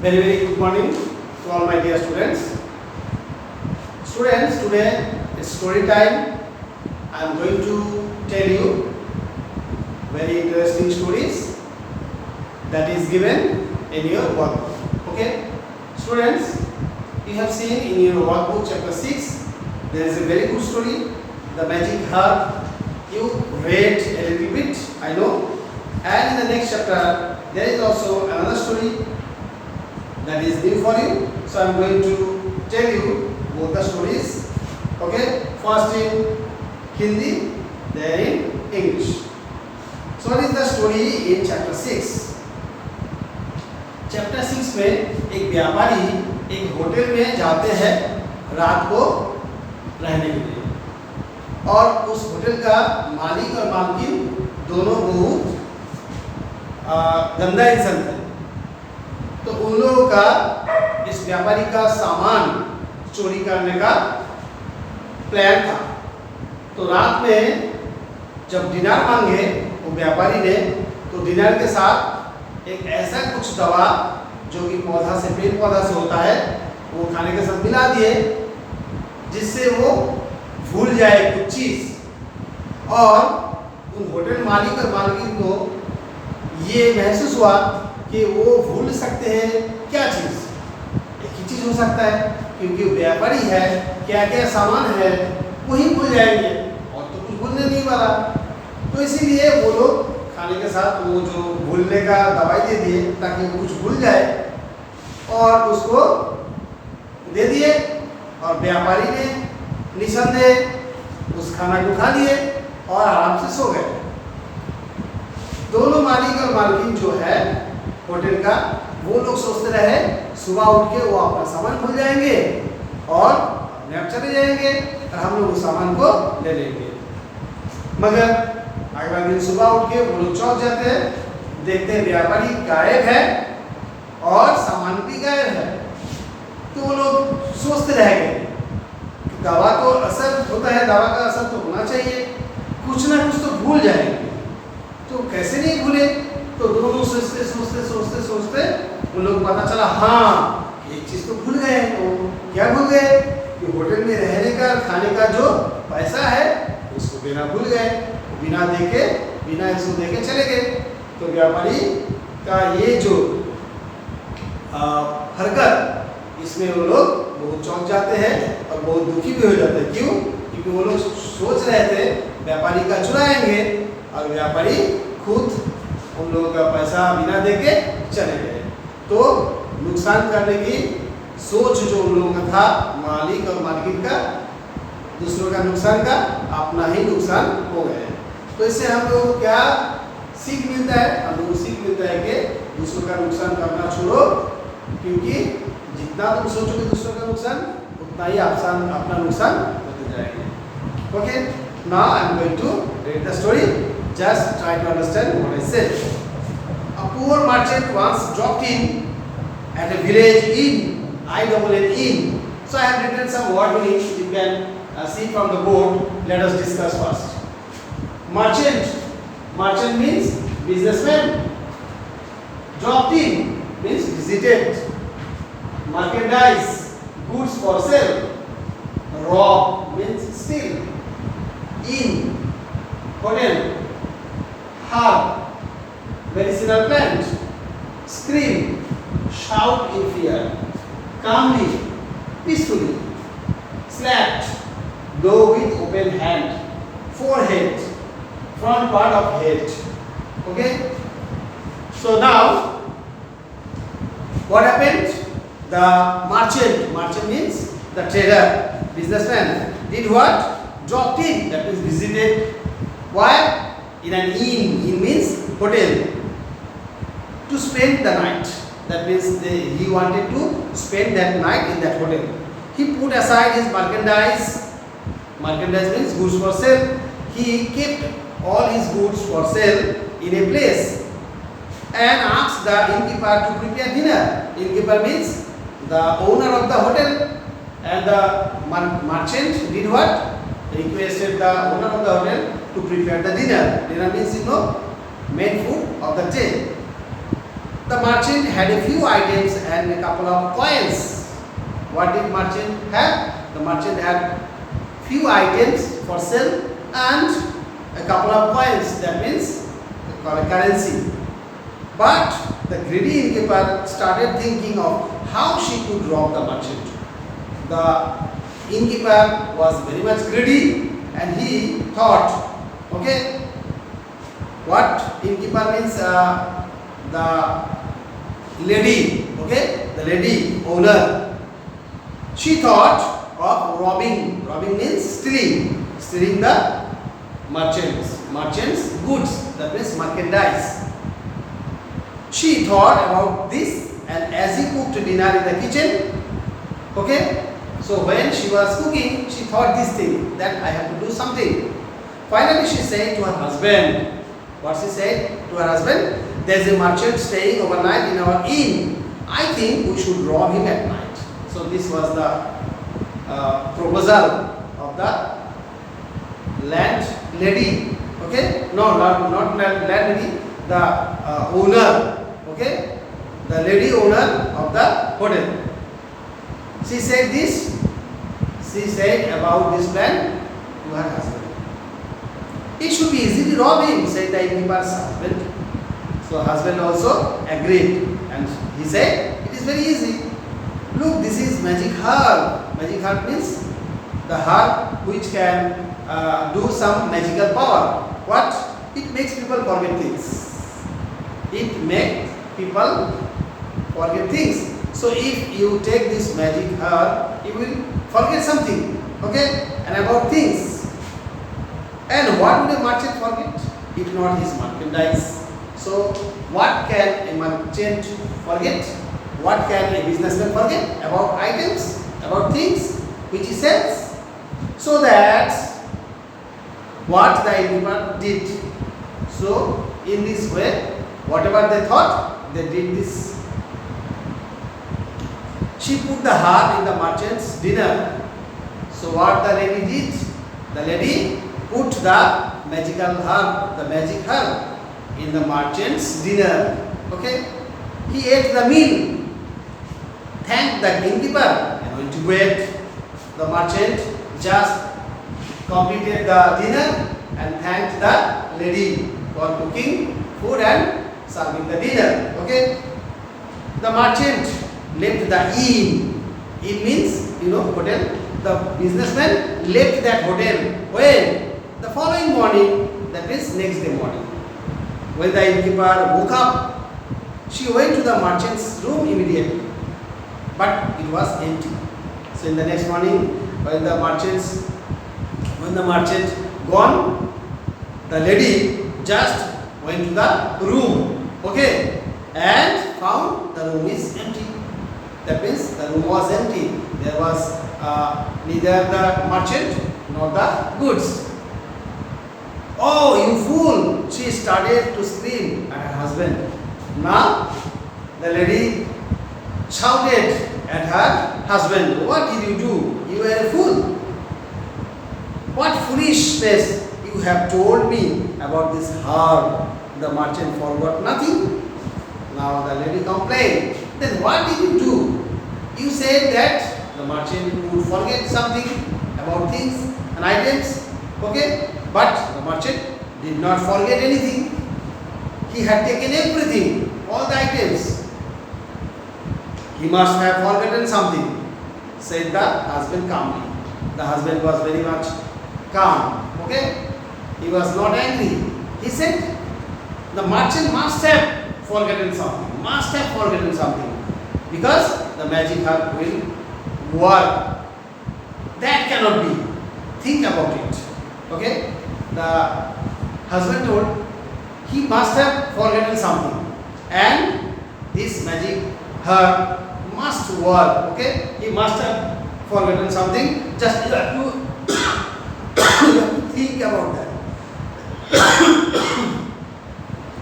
Very good morning to all my dear students. Students, today it's story time. I am going to tell you very interesting stories that is given in your workbook. Okay, students, you have seen in your workbook chapter 6. There is a very good story, the magic herb. You read a little bit, I know. And in the next chapter, there is also another story that is new for you. So I am going to tell you both the stories. Okay, first in Hindi, then in English. So what is the story in chapter 6? Chapter 6 में एक व्यापारी एक hotel में जाते हैं रात को रहने के लिए, और उस होटल का मालिक और मालकिन दोनों बहुत गंदा इंसान थे। तो उन लोगों का इस व्यापारी का सामान चोरी करने का प्लान था। तो रात में जब डिनर मांगे वो व्यापारी ने, तो डिनर के साथ एक ऐसा कुछ दवा जो कि पौधा से पेड़ पौधा से होता है वो खाने के साथ मिला दिए, जिससे वो भूल जाए कुछ चीज़। और उन होटल मालिक और मालकिन को ये महसूस हुआ कि वो भूल सकते हैं क्या चीज़, एक ही चीज़ हो सकता है, क्योंकि व्यापारी है, क्या क्या सामान है वही भूल जाएंगे और तो कुछ भूलने नहीं वाला। तो इसीलिए वो लोग खाने के साथ वो जो भूलने का दवाई दे दिए ताकि वो कुछ भूल जाए, और उसको दे दिए। और व्यापारी ने निसंदेह उस खाना को खा लिए और आराम से सो गए। दोनों मालिक और मालकिन जो है होटल का, वो लोग सोचते रहे सुबह उठ के वो अपना सामान भूल जाएंगे और अपने आप चले जाएंगे और हम लोग उस सामान को ले लेंगे। मगर अगला दिन सुबह उठ के वो लोग चौंक जाते हैं, देखते हैं व्यापारी गायब है और सामान भी गायब है। तो वो लोग सोचते रह गए, दवा तो असर होता है, दवा का असर तो होना चाहिए, कुछ ना कुछ तो भूल जाएंगे, तो कैसे नहीं भूले। तो दोनों सोचते सोचते सोचते सोचते उन लोग पता चला, हाँ एक चीज़ तो भूल गए। तो क्या भूल गए कि होटल में रहने का खाने का जो पैसा है उसको देना भूल गए, बिना देके बिना इसको देके चले गए। तो व्यापारी का ये जो हरकत, इसमें वो लोग बहुत चौंक जाते हैं और बहुत दुखी भी हो जाते हैं। क्यों? क्योंकि वो लोग सोच रहे थे व्यापारी का चुराएंगे और व्यापारी खुद उन लोगों का पैसा बिना देके चले गए। तो नुकसान करने की सोच जो उन लोगों का था, मालिक और मालकिन का, दूसरों का नुकसान का अपना ही नुकसान हो गए। तो इससे हम लोगों को क्या सीख मिलता है? हम लोगों को सीख मिलता है कि दूसरों का नुकसान करना छोड़ो, क्योंकि जितना तुम सोचोगे दूसरों का नुकसान, उतना ही अपना नुकसान होते जाएंगे। Okay, now I am going to read the story. Just try to understand what I said. A poor merchant once dropped in at a village inn, I-double-N inn. So I have written some word meanings. You can see from the board. Let us discuss first. Merchant. Merchant means businessman. Dropped in means visited. Merchandise, goods for sale. Rob means steal. Inn, hotel. Herb, medicinal plant. Scream, shout in fear. Calmly, peacefully. Slapped, go with open hand. Forehead, front part of head. Okay? So now, what happened? The merchant means the trader, businessman, did what? Dropped in, that means visited. Why? In an inn. Inn means hotel. To spend the night. That means he wanted to spend that night in that hotel. He put aside his merchandise. Merchandise means goods for sale. He kept all his goods for sale in a place and asked the innkeeper to prepare dinner. Innkeeper means the owner of the hotel. And the merchant did what? Requested the owner of the hotel to prepare the dinner. Dinner means main food of the day. The merchant had a few items and a couple of coins. What did merchant have? The merchant had few items for sale and a couple of coins. That means a currency. But the greedy innkeeper started thinking of how she could rob the merchant. The innkeeper was very much greedy and he thought, okay, what innkeeper means? The lady, okay, the lady owner. She thought of robbing. Robbing means stealing the merchant's goods. That means merchandise. She thought about this, and as he cooked dinner in the kitchen, okay, so when she was cooking, she thought this thing, that I have to do something. Finally, she said to her husband, what she said to her husband? There is a merchant staying overnight in our inn. I think we should rob him at night. So this was the proposal of the landlady. Okay, no, not landlady, the owner. Okay, the lady owner of the hotel. She said this. She said about this plan to her husband. It should be easy to rob him, said the innkeeper's husband. So husband also agreed, and he said, it is very easy. Look, this is magic herb. Magic herb means the herb which can do some magical power. What? It makes people forget things. It makes people forget things. So if you take this magic herb, you will forget something, okay, and about things. And what would a merchant forget if not his merchandise? So what can a merchant forget? What can a businessman forget? About items, about things which he sells. So that what the innkeeper did. So in this way, whatever they thought, they did this. She put the herb in the merchant's dinner. So what the lady did? The lady put the magic herb in the merchant's dinner. Okay? He ate the meal, thanked the innkeeper and went to bed. The merchant just completed the dinner and thanked the lady for cooking food and serving the dinner. Okay? The merchant left the inn. Inn means, hotel. The businessman left that hotel when? The following morning, that is next day morning. When the innkeeper woke up, she went to the merchant's room immediately. But it was empty. So in the next morning, when the merchant gone, the lady just went to the room, okay, and found the room is empty. That means the room was empty. There was neither the merchant nor the goods. Oh, you fool! She started to scream at her husband. Now, the lady shouted at her husband, what did you do? You were a fool. What foolishness you have told me about this herb. The merchant forgot nothing. Now the lady complained. Then what did you do? You said that the merchant would forget something about things and items. Okay? But the merchant did not forget anything. He had taken everything, all the items. He must have forgotten something, said the husband calmly. The husband was very much calm. Okay? He was not angry. He said, the merchant must have forgotten something. Because the magic herb will work. That cannot be. Think about it. Okay? The husband told he must have forgotten something. And this magic herb must work. Okay? He must have forgotten something. Just you have to think about that.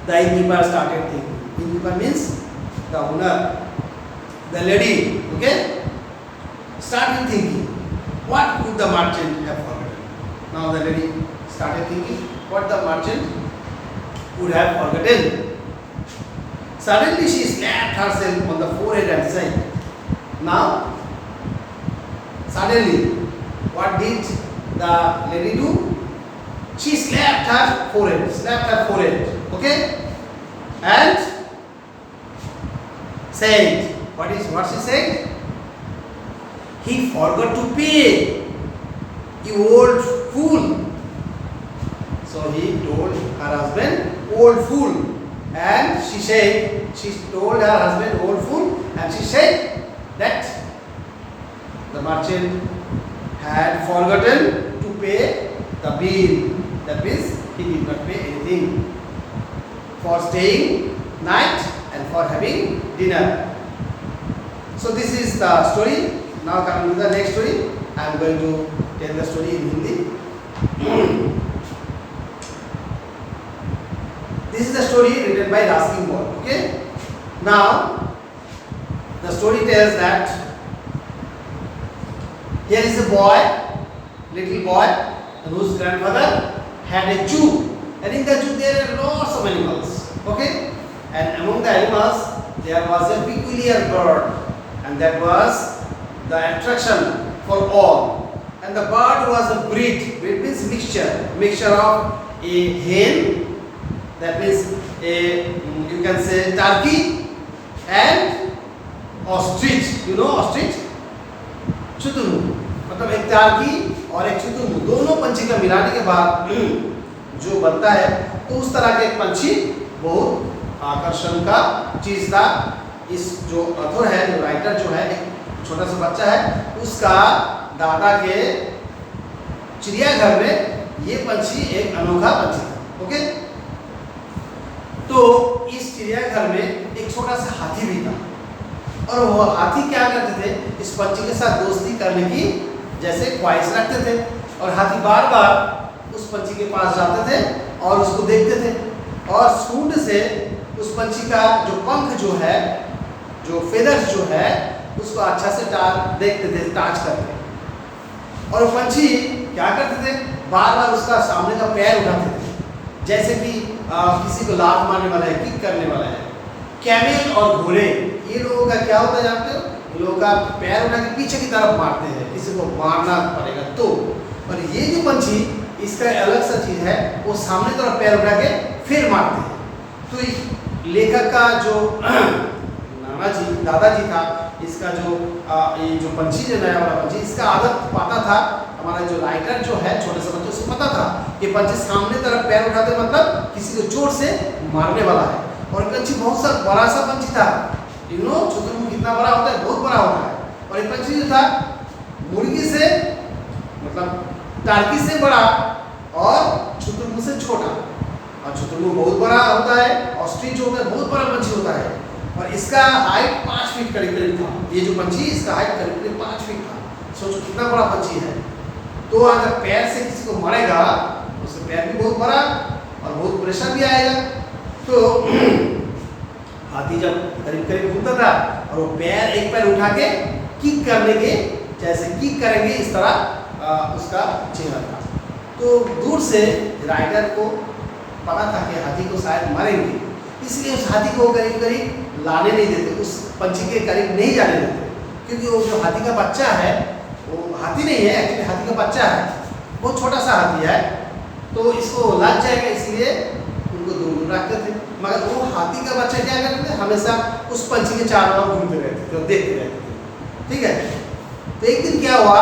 The innkeeper started thinking. Innkeeper means the owner. The lady, okay, started thinking, what could the merchant have forgotten? Now the lady started thinking, what the merchant would have forgotten. Suddenly she slapped herself on the forehead and said, now, suddenly, what did the lady do? She slapped her forehead, okay? And said, what she said? He forgot to pay, you old fool. So he told her husband, old fool. And she told her husband, old fool, and she said that the merchant had forgotten to pay the bill. That means he did not pay anything for staying night and for having dinner. So this is the story. Now coming to the next story, I am going to tell the story in Hindi. This is the story written by Raskin Ball. Okay. Now the story tells that here is a boy, little boy, whose grandfather had a zoo, and in the zoo there are lots of animals. Okay, and among the animals there was a peculiar bird, and that was the attraction for all. And the bird was a breed means mixture of a hen, that means you can say turkey, and ostrich. You know ostrich? शुतुरमुर्ग, मतलब एक टार्की और एक शुतुरमुर्ग, दोनों पंछी का मिलाने के बाद जो बनता है, तो उस तरह के एक पंछी बहुत आकर्षण का चीज था। इस जो ऑथर है, जो राइटर जो है, एक छोटा सा बच्चा है, उसका दादा के चिड़ियाघर में ये पंछी एक अनोखा पंछी था। ओके, तो इस चिड़ियाघर में एक छोटा सा हाथी भी था, और वो हाथी क्या करते थे, इस पंछी के साथ दोस्ती करने की जैसे ख्वाहिश रखते थे, और हाथी बार बार उस पंछी के पास जाते थे और उसको देखते थे, और सूंड से उस पंछी का जो पंख जो है, जो फेदर्स जो है, उसको अच्छा से देखते थे, टच करके। और वो पंछी क्या करते थे, बार बार उसका सामने का पैर उठाते थे, जैसे कि किसी को लात मारने वाला है, किक करने वाला है। कैमेल और घोड़े, ये लोगों का क्या होता है जानते हो, लोगों का पैर उठा के पीछे की तरफ मारते हैं, किसी को मारना पड़ेगा तो। और ये जो पंछी, इसका अलग सा चीज है, वो सामने तरफ पैर उठा के फिर मारते हैं। तो लेखक का जो दादाजी था, इसका जो ये जो पंछी जो नया वाला पंछी, इसका आदत पता था, हमारा जो राइटर जो है छोटे से बच्चे, उसको पता था कि पंछी सामने तरफ पैर उठाते मतलब किसी को जोर से मारने वाला है। और पंछी बहुत सा बड़ा सा पंछी था, यू नो शुतुरमुर्ग कितना बड़ा होता है, बहुत बड़ा होता है। और ये पंछी जो था मुर्गी से मतलब टार्की से बड़ा और शुतुरमुर्ग से छोटा, और शुतुरमुर्ग बहुत बड़ा होता है, ऑस्ट्रिच जो होता है बहुत बड़ा पंछी होता है, और इसका हाइट 5 फीट करीब था। ये जो पंछी, इसका हाइट करीब 5 फीट था। सोचो कितना बड़ा पंछी है। तो अगर पैर से किसी को मारेगा, उसका पैर भी बहुत बड़ा और बहुत प्रेशर भी आएगा। तो हाथी जब करीब घूमता था, और वो एक पैर उठा के किक करने के, जैसे किक करेंगे इस तरह उसका चेहरा था। तो दूर से राइडर को पता था कि हाथी को शायद मारेंगे, इसलिए उस हाथी को करीब लाने नहीं देते, उस पंछी के करीब नहीं जाने देते, क्योंकि वो जो हाथी का बच्चा है, वो हाथी नहीं है एक्चुअली, हाथी का बच्चा है, बहुत छोटा सा हाथी है, तो इसको लग जाएगा, इसलिए उनको दूर रखते थे। मगर वो हाथी का बच्चा क्या करते थे, हमेशा उस पंछी के चारों ओर घूमते रहते थे और देखते रहते थे। ठीक है, तो एक दिन क्या हुआ,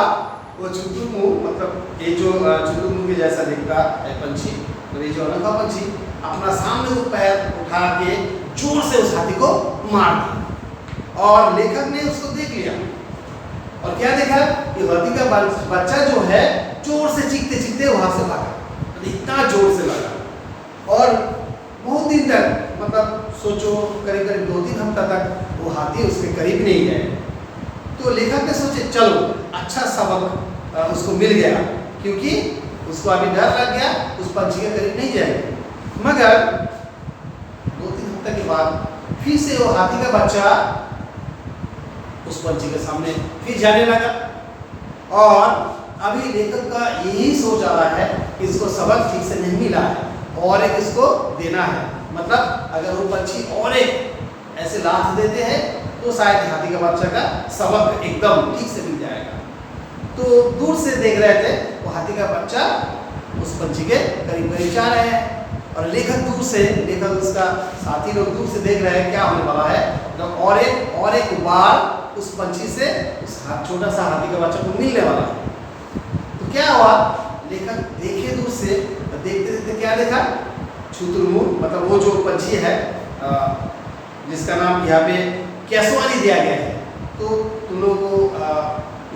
वो शुतुरमुर्ग, मतलब ये जो शुतुरमुर्ग के जैसा दिखता है पंछी, तो ये जो अनोखा पंछी अपना सामने को पैर उठा के जोर से उस हाथी को मार दिया, और लेखक ने उसको देख लिया, और क्या देखा कि हाथी का बच्चा जो है जोर से चीखते वहां से भागा, इतना जोर से लगा, और बहुत दिन तक, मतलब सोचो करीब 2-3 हफ्ता तक वो हाथी उसके करीब नहीं गए। तो लेखक ने सोचे चलो अच्छा सबक उसको मिल गया, क्योंकि उसको अभी डर लग गया, उस पंछी के करीब नहीं जाएगा। मगर 2-3 हफ्ते के बाद फिर से वो हाथी का बच्चा उस पंछी के सामने फिर जाने लगा, और अभी लेखक का यही सोच आ रहा है कि इसको सबक ठीक से नहीं मिला है, और एक इसको देना है। मतलब अगर वो पंछी और एक ऐसे लात देते हैं तो शायद हाथी का बच्चा का सबक एकदम ठीक से मिल जाएगा। तो दूर से देख रहे थे वो हाथी का बच्चा उस पंछी के करीब करीब जा रहे हैं और लेखक उसका साथी लोग दूर से देख रहे हैं क्या होने वाला है। तो और एक बार उस पंछी से उस छोटा सा हाथी का बच्चा को मिलने वाला है। तो क्या हुआ, लेखक देखे दूर से, देखते देखते क्या देखा, शुतुरमुर्ग मतलब वो जो पंछी है जिसका नाम यहाँ पे केसवाली दिया गया है। तो तुम लोगों को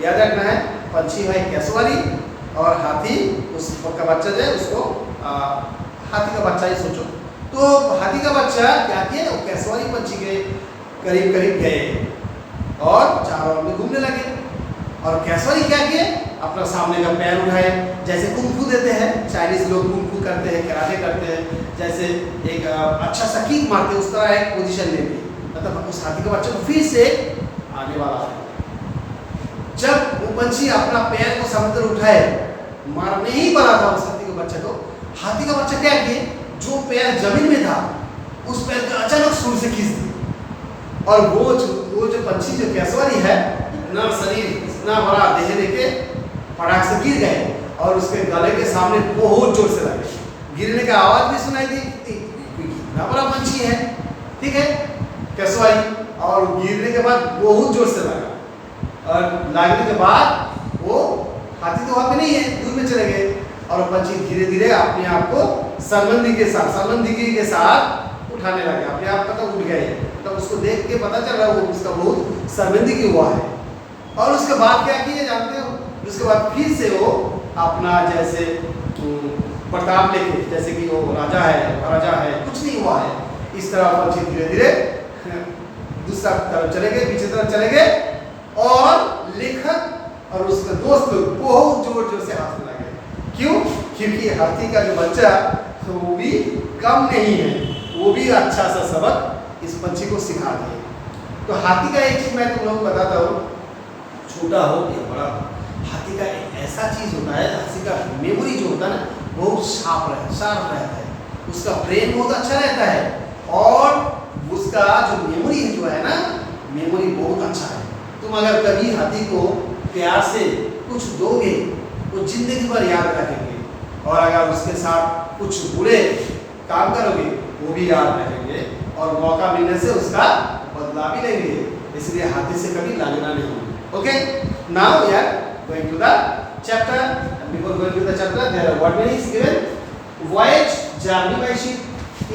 याद रखना है, पंछी है केसवाली और हाथी उसका बच्चा जो है उसको हाथी का बच्चा ही सोचो। तो हाथी का बच्चा क्या किया, वो केसवाली पंछी के करीब करीब गए और चारों ओर में घूमने लगे। और केसवाली क्या किए, अपना सामने का पैर उठाए, जैसे कुंफू देते हैं, चाइनीज लोग कुंफू करते हैं, कराटे करते हैं, जैसे एक अच्छा सा किक मारते हैं, उस तरह एक पोजीशन ले ली। मतलब उस हाथी का बच्चा को फिर से आने वाला है। जब वो पंछी अपना पैर को समुद्र उठाए, मारने ही वाला था उस हाथी के बच्चे को, हाथी का बच्चा क्या किए, जो पैर जमीन में था उस पैर को अचानक सूर से खींच दिया। और वो जो पंछी जो केसवाली है, इतना शरीर इतना बड़ा देह लेके फटाक से गिर गए और उसके गले के सामने बहुत जोर से लगे। गिरने का आवाज भी सुनाई दी, इतना बड़ा पंछी है, ठीक है केसवाली, और गिरने के बाद बहुत जोर से लगा। और लगने के बाद वो हाथी तो वहां पे नहीं है, दूर में चले गए और पंछी धीरे धीरे अपने आप को शर्मिंदगी के साथ उठाने लगे, अपने आप मतलब उठ गए। तब उसको देख के पता चल रहा है वो उसका बहुत शर्मिंदगी हुआ है। और उसके बाद क्या किए जानते हो, उसके बाद फिर से वो अपना जैसे प्रताप लेके, जैसे कि वो राजा है महाराजा है, कुछ नहीं हुआ है, इस तरह पंछी धीरे धीरे दूसरा तरफ चले गए, पीछे तरफ चले गए। और लेखक और उसके दोस्त लोग बहुत जोर जोर से हंसने लगे। क्यों? क्योंकि हाथी का जो बच्चा तो वो भी कम नहीं है, वो भी अच्छा सा सबक इस पंछी को सिखा दिए। तो हाथी का एक चीज मैं तुम लोगों को बताता हूँ, छोटा हो या बड़ा, हाथी का एक ऐसा चीज होता है, हाथी का मेमोरी जो होता है ना बहुत शार्प रहता है, उसका ब्रेन बहुत अच्छा रहता है और उसका जो मेमोरी जो है ना, मेमोरी बहुत अच्छा है। तुम अगर कभी हाथी को प्यार से कुछ दोगे वो जिंदगी भर याद रखेंगे, और अगर उसके साथ कुछ बुरे काम करोगे वो भी याद रखेंगे और मौका मिलने से उसका बदला भी लेंगे। इसलिए हाथी से कभी लगना नहीं। Okay, now we are going to the chapter, and before going to the chapter there are what meanings given. Voyage, journey by ship.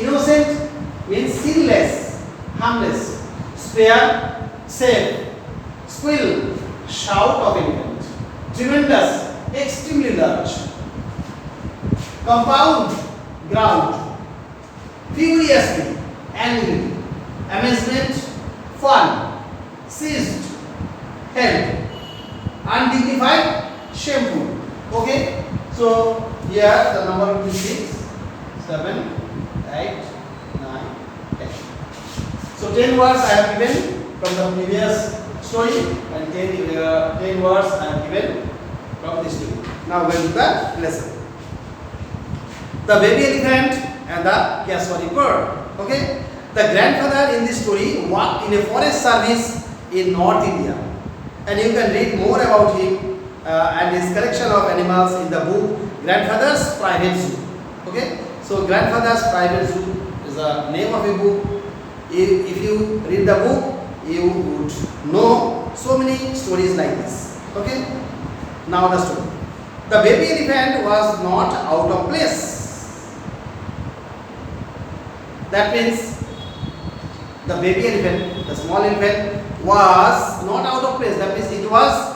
Innocent means sinless, harmless. Spare, safe. Squill, shout of infant. Tremendous, extremely large. Compound, ground. Furiously, angry. Amazement, fun. Seized, held. Undignified, shameful. Okay, so here the number will be 6, 7, 8, 9, 10. So 10 words I have given from the previous story and 10 words I have given from this story. Now we will do the lesson. The baby elephant and the Caswari bird. Okay, the grandfather in this story worked in a forest service in North India, and you can read more about him and his collection of animals in the book Grandfather's Private Zoo. Okay, so Grandfather's Private Zoo is the name of a book. If you read the book, you would know so many stories like this. Okay, now the story. The baby elephant was not out of place. That means the baby elephant, the small elephant, was not out of place. That means it was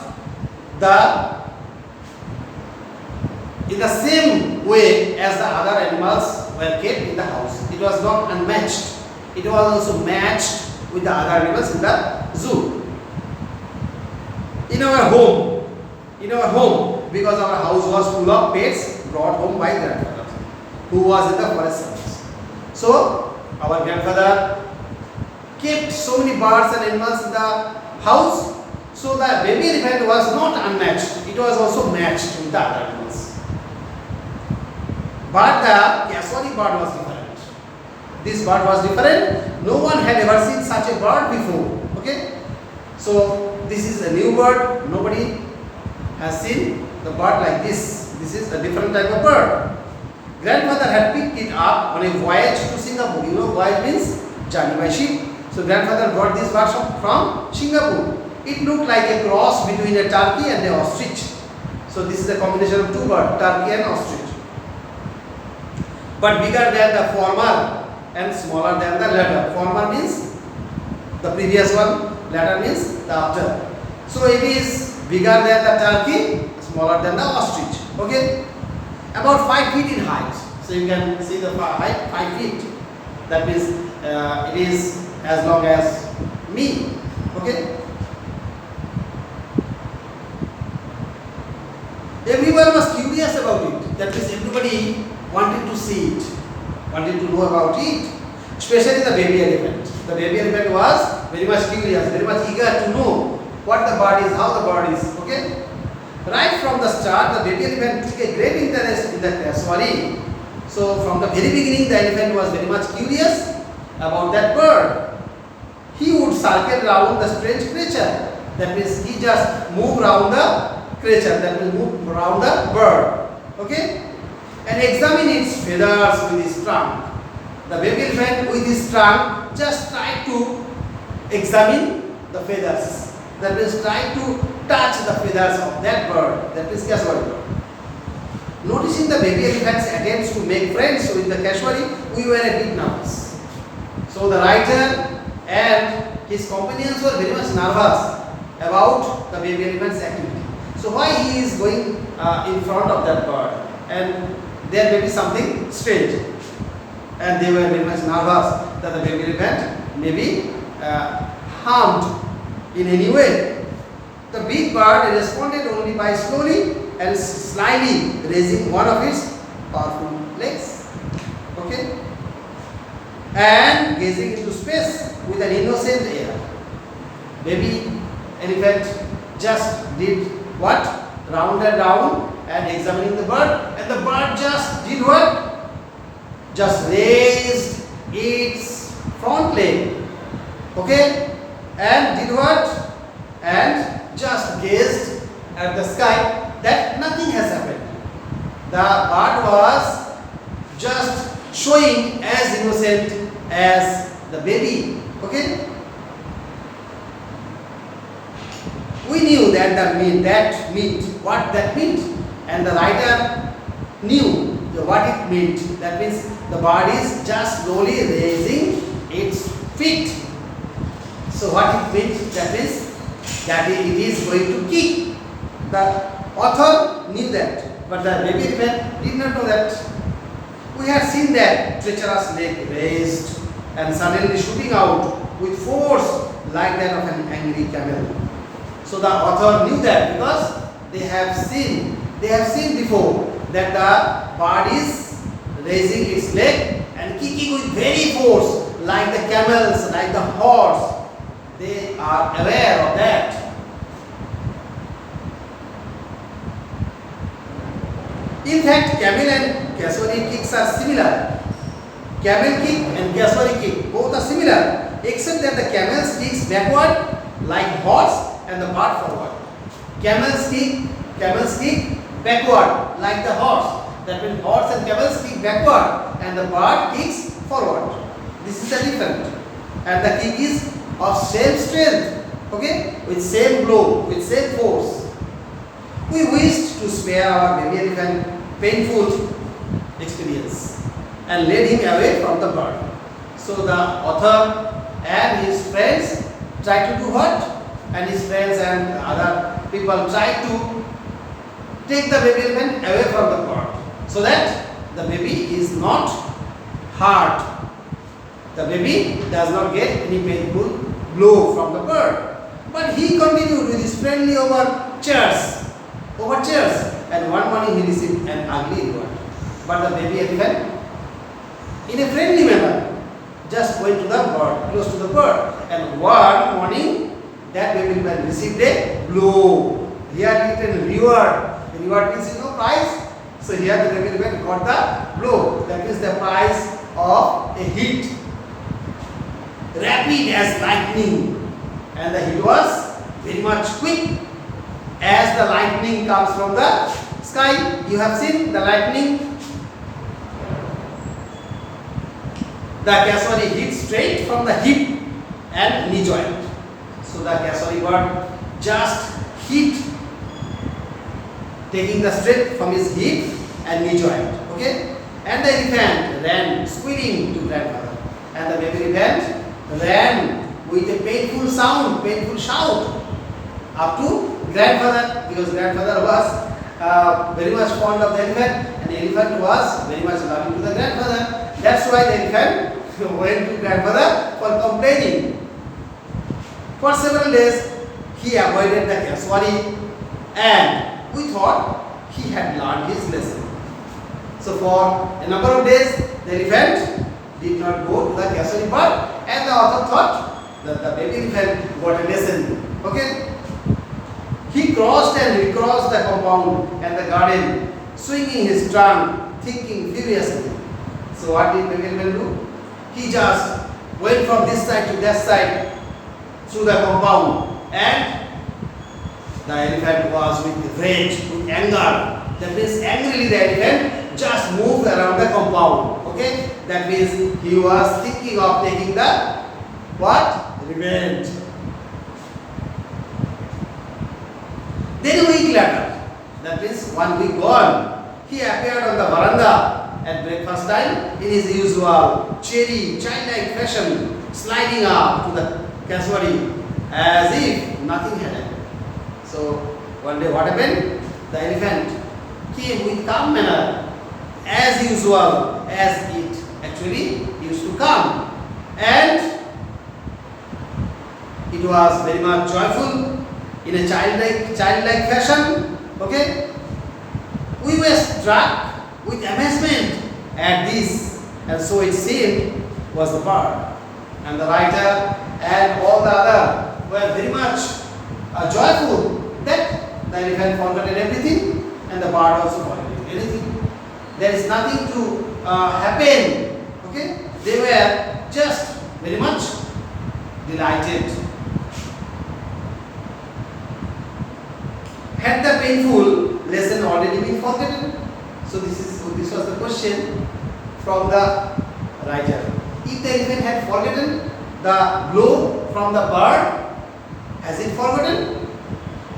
in the same way as the other animals were kept in the house. It was not unmatched. It was also matched with the other animals in the zoo. In our home, because our house was full of pets brought home by grandfather, who was in the forest service. So our grandfather kept so many birds and animals in the house, so the baby elephant was not unmatched, it was also matched with the other animals. But the Caswari bird was different. this bird was different. No one had ever seen such a bird before. Okay, so this is a new bird. Nobody has seen the bird like this. This is a different type of bird. Grandfather had picked it up on a voyage to Singapore. You know, voyage means journey by ship. So grandfather brought this bird from Singapore. It looked like a cross between a turkey and an ostrich. So this is a combination of two birds, turkey and ostrich. But bigger than the former and smaller than the latter. Former means the previous one, latter means the after. So it is bigger than the turkey, smaller than the ostrich. Okay, about 5 feet in height. So you can see the height, 5 feet. That means it is as long as me. Okay. Everyone was curious about it. That means everybody wanted to see it, wanted to know about it. Especially the baby elephant. The baby elephant was very much curious, very much eager to know what the bird is, how the bird is. Okay. Right from the start, the baby elephant took a great interest in the casuary. So from the very beginning, the elephant was very much curious about that bird. He would circle around the strange creature. That means he just moved around the creature, that will move around the bird. Okay? And examine its feathers with his trunk. The baby elephant with his trunk just tried to examine the feathers. That means try to touch the feathers of that bird. That is casuary bird. Noticing the baby elephant's attempts to make friends with the casuary, we were a bit nervous. So the writer and his companions were very much nervous about the baby elephant's activity. So why he is going in front of that bird, and there may be something strange, and they were very much nervous that the baby elephant may be harmed in any way. The big bird responded only by slowly and slyly raising one of its powerful legs, okay, and gazing into space with an innocent air. Baby elephant just did what? Round and round and examining the bird, and the bird just did what? Just raised its front leg, okay, and did what? And just gazed at the sky. That nothing has happened. The bird was just showing as innocent as the baby, okay. We knew that what that meant, and the writer knew what it meant. That means the bird is just slowly raising its feet. So what it meant, that means that it is going to kick. The author knew that, but the baby elephant did not know that. We had seen that treacherous leg raised and suddenly shooting out with force like that of an angry camel. So the author knew that because they have seen before that the bird is raising its leg and kicking with very force like the camels, like the horse. They are aware of that. In fact, camel and casuary kicks are similar. Camel kick and casuary kick both are similar, except that the camel's kicks backward like horse and the bird forward. Camel's kick backward like the horse. That means horse and camels kick backward and the bird kicks forward. This is the difference. And the kick is of same strength, okay, with same blow, with same force. We wished to spare our baby elephant painful experience and led him away from the bird. So the author and his friends tried to do what? And his friends and other people tried to take the baby elephant away from the bird so that the baby is not hurt. The baby does not get any painful blow from the bird. But he continued with his friendly overtures. And one morning he received an ugly reward. But the baby elephant, in a friendly manner, just went to the bird, close to the bird. And one morning, that baby elephant received a blow. He had written reward. The reward means prize. So here the baby elephant got the blow. That is the prize of a heat, rapid as lightning, and the heat was very much quick as the lightning comes from the sky. You have seen the lightning. The cassowary hits straight from the hip and knee joint. So the cassowary bird just hit, taking the straight from his hip and knee joint. Okay? And the elephant ran squealing to grandfather. And the baby elephant ran with a painful sound, painful shout up to grandfather, because grandfather was very much fond of the elephant, and the elephant was very much loving to the grandfather. That's why the elephant went to grandfather for complaining. For several days he avoided the cassowary, and we thought he had learned his lesson. So for a number of days the elephant did not go to the cassowary bird, and the author thought that the baby elephant got a lesson. Okay? He crossed and recrossed the compound and the garden, swinging his trunk, thinking furiously. So what did baby elephant do? He just went from this side to that side through the compound, and the elephant was with rage, with anger. That means angrily the elephant just moved around the compound. Okay? That means he was thinking of taking the what? Revenge. Then a week later, that means 1 week gone, he appeared on the veranda at breakfast time in his usual cheery, childlike fashion, sliding up to the cassowary as if nothing had happened. So one day what happened? The elephant came with calm manner as usual, as it actually used to come, and it was very much joyful in a childlike fashion. Okay, we were struck with amazement at this, and so it seemed was the bird, and the writer and all the other were very much joyful that the elephant forgotten everything and the bird also forgotten anything. There is nothing to happen. Okay, they were just very much delighted. Had the painful lesson already been forgotten? So this was the question from the writer. If the elephant had forgotten the blow from the bird, has it forgotten?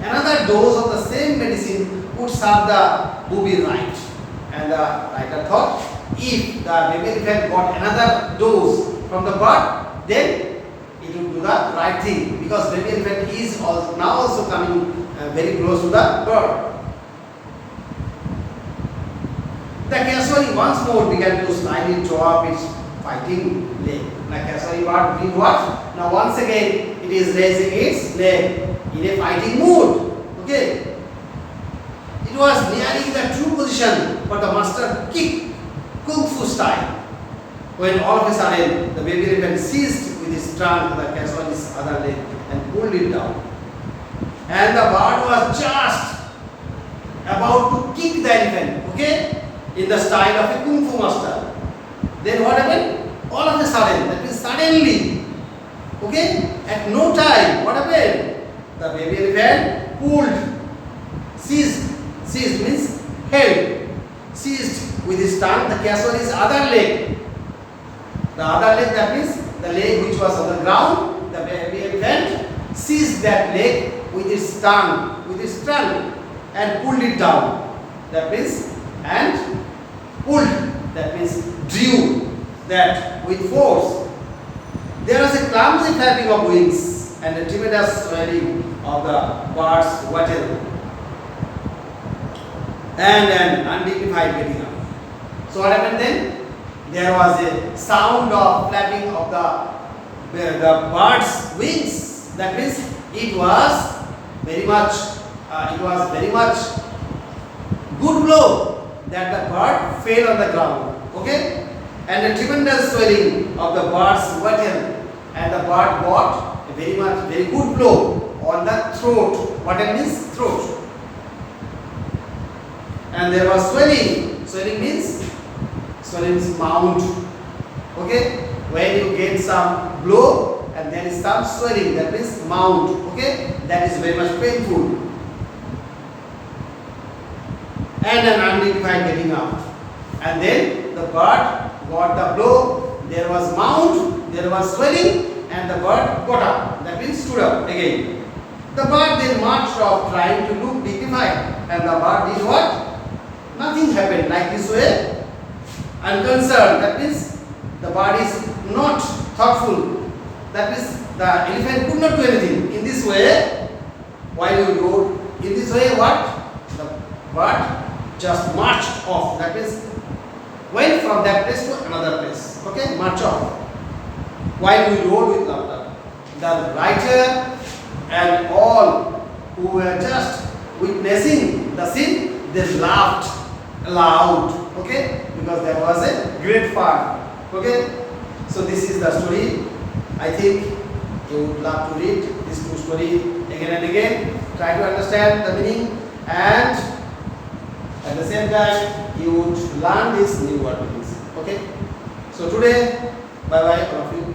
Another dose of the same medicine would serve the booby right. And the writer thought, if the baby elephant got another dose from the bird, then it would do the right thing, because baby elephant is now also coming very close to the bird. The cassowary once more began to slightly draw up its fighting leg. The cassowary bird did what? Now once again it is raising its leg in a fighting mood. Okay. It was nearing the true position for the master kick, kung fu style, when all of a sudden the baby elephant seized with his trunk the cassowary's other leg and pulled it down. And the bird was just about to kick the elephant, okay, in the style of a kung fu master. Then what happened? All of a sudden, that means suddenly, okay, at no time, what happened? The baby elephant pulled, seized means held, seized with his tongue the cassowary's other leg. The other leg, that means the leg which was on the ground, the baby elephant seized that leg with its tongue, with its trunk, and pulled it down. That means, and pulled, that means drew that with force. There was a clumsy flapping of wings and a tremendous swelling of the bird's wattle, and an undignified getting up. So what happened then? There was a sound of flapping of the bird's wings. That means it was very much good blow that the bird fell on the ground. Okay, and a tremendous swelling of the bird's wattle, and the bird got a very good blow on the throat. Wattle means throat. And there was swelling. Swelling means mount. Okay, when you get some blow and there is some swelling, that means mount. Okay, that is very much painful. And an undignified getting up. And then the bird got the blow, there was mount, there was swelling, and the bird got up. That means stood up again. The bird then marched off trying to look dignified. And the bird did what? Nothing happened, like this way. Unconcerned. That means the bird is not thoughtful. That means the elephant could not do anything. In this way, while you rode, in this way what? The bird just marched off. That means went from that place to another place. Okay, march off. While we rode with laughter, the writer and all who were just witnessing the scene, they laughed aloud. Okay, because there was a great fun. Okay, so this is the story. I think you would love to read this two story again and again. Try to understand the meaning, and at the same time you would learn these new word meanings. Okay, so today, bye bye all of you.